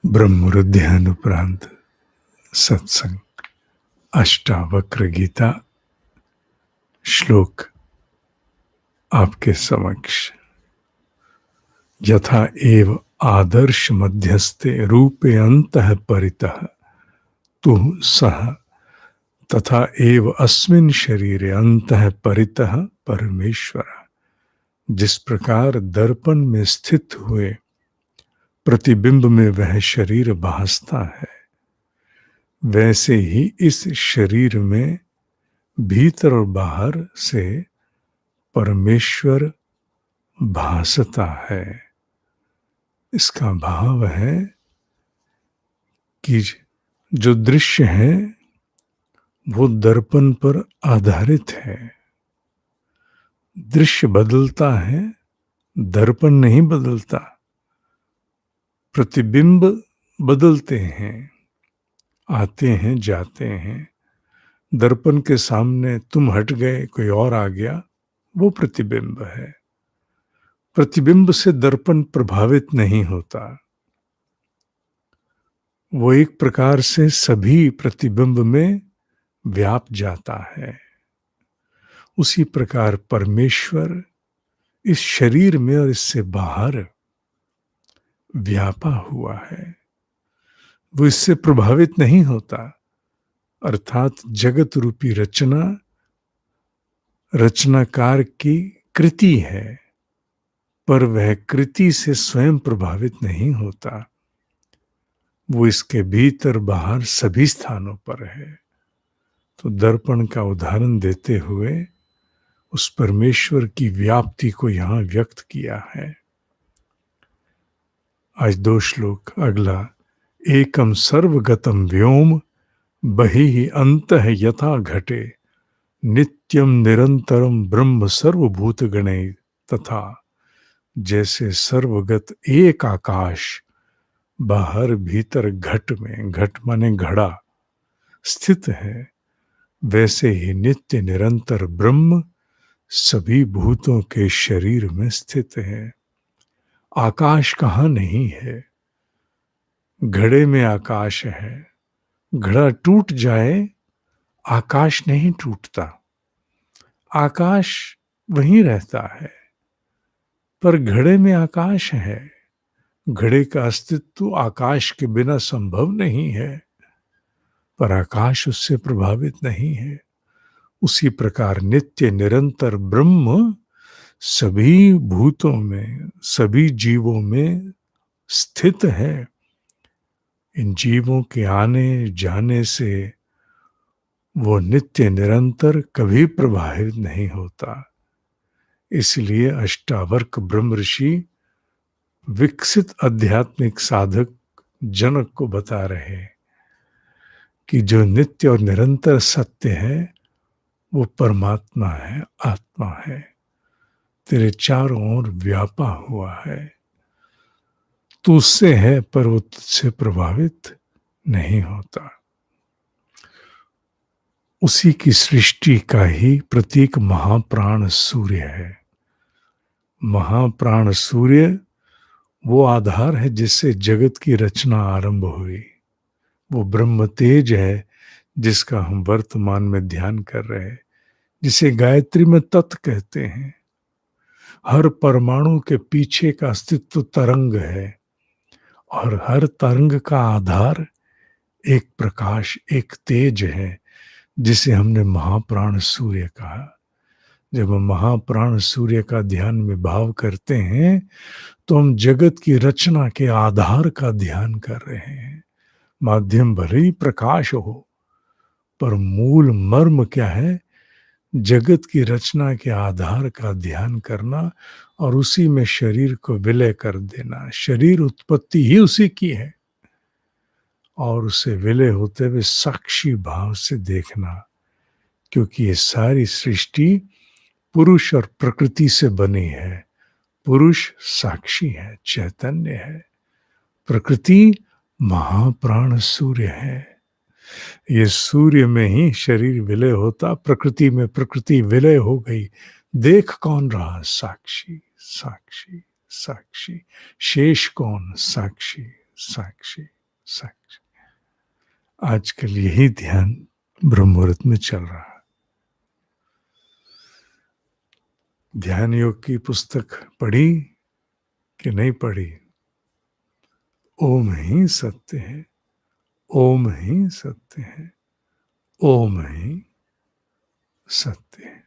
ब्रह्मरुद्ध्यानुप्रांत सत्संग अष्टावक्र गीता श्लोक आपके समक्ष। यथा एव आदर्श मध्यस्थे रूपे अंतः परितः तु सह तथा एव अस्मिन् शरीरे अंतः परितः परमेश्वर। जिस प्रकार दर्पण में स्थित हुए प्रतिबिंब में वह शरीर भासता है, वैसे ही इस शरीर में भीतर और बाहर से परमेश्वर भासता है। इसका भाव है कि जो दृश्य है वो दर्पण पर आधारित है। दृश्य बदलता है, दर्पण नहीं बदलता। प्रतिबिंब बदलते हैं, आते हैं, जाते हैं। दर्पण के सामने तुम हट गए, कोई और आ गया, वो प्रतिबिंब है। प्रतिबिंब से दर्पण प्रभावित नहीं होता। वो एक प्रकार से सभी प्रतिबिंब में व्याप जाता है। उसी प्रकार परमेश्वर इस शरीर में और इससे बाहर व्यापा हुआ है। वो इससे प्रभावित नहीं होता। अर्थात जगत रूपी रचना रचनाकार की कृति है, पर वह कृति से स्वयं प्रभावित नहीं होता। वो इसके भीतर बाहर सभी स्थानों पर है। तो दर्पण का उदाहरण देते हुए उस परमेश्वर की व्याप्ति को यहां व्यक्त किया है। आज 2 श्लोक। अगला, एकम सर्वगतम व्योम बहिः अंतः यथा घटे नित्यम निरंतरम ब्रह्म सर्वभूत गणे। तथा जैसे सर्वगत एक आकाश बाहर भीतर घट में, घट माने घड़ा, स्थित है, वैसे ही नित्य निरंतर ब्रह्म सभी भूतों के शरीर में स्थित है। आकाश कहाँ नहीं है, घड़े में आकाश है। घड़ा टूट जाए, आकाश नहीं टूटता, आकाश वहीं रहता है। पर घड़े में आकाश है। घड़े का अस्तित्व आकाश के बिना संभव नहीं है, पर आकाश उससे प्रभावित नहीं है। उसी प्रकार नित्य निरंतर ब्रह्म सभी भूतों में, सभी जीवों में स्थित है। इन जीवों के आने जाने से वो नित्य निरंतर कभी प्रभावित नहीं होता। इसलिए अष्टावक्र ब्रह्म ऋषि विकसित आध्यात्मिक साधक जनक को बता रहे कि जो नित्य और निरंतर सत्य है वो परमात्मा है, आत्मा है, तेरे चारों ओर व्यापा हुआ है। तू उससे है पर वो तुझसे प्रभावित नहीं होता। उसी की सृष्टि का ही प्रतीक महाप्राण सूर्य है। महाप्राण सूर्य वो आधार है जिससे जगत की रचना आरंभ हुई। वो ब्रह्म तेज है जिसका हम वर्तमान में ध्यान कर रहे हैं, जिसे गायत्री में तत् कहते हैं। हर परमाणु के पीछे का अस्तित्व तरंग है और हर तरंग का आधार एक प्रकाश, एक तेज है, जिसे हमने महाप्राण सूर्य कहा। जब हम महाप्राण सूर्य का ध्यान में भाव करते हैं तो हम जगत की रचना के आधार का ध्यान कर रहे हैं। माध्यम भले ही प्रकाश हो, पर मूल मर्म क्या है? जगत की रचना के आधार का ध्यान करना और उसी में शरीर को विलय कर देना। शरीर उत्पत्ति ही उसी की है और उसे विलय होते हुए साक्षी भाव से देखना, क्योंकि ये सारी सृष्टि पुरुष और प्रकृति से बनी है। पुरुष साक्षी है, चैतन्य है। प्रकृति महाप्राण सूर्य है। ये सूर्य में ही शरीर विलय होता, प्रकृति में प्रकृति विलय हो गई। देख कौन रहा? साक्षी, साक्षी, साक्षी। शेष कौन? साक्षी, साक्षी, साक्षी। आजकल यही ध्यान ब्रह्म मुहूर्त में चल रहा है। ध्यान योग की पुस्तक पढ़ी कि नहीं पढ़ी? ओम ही सत्य है, ओम ही सत्य है, ओम ही सत्य है।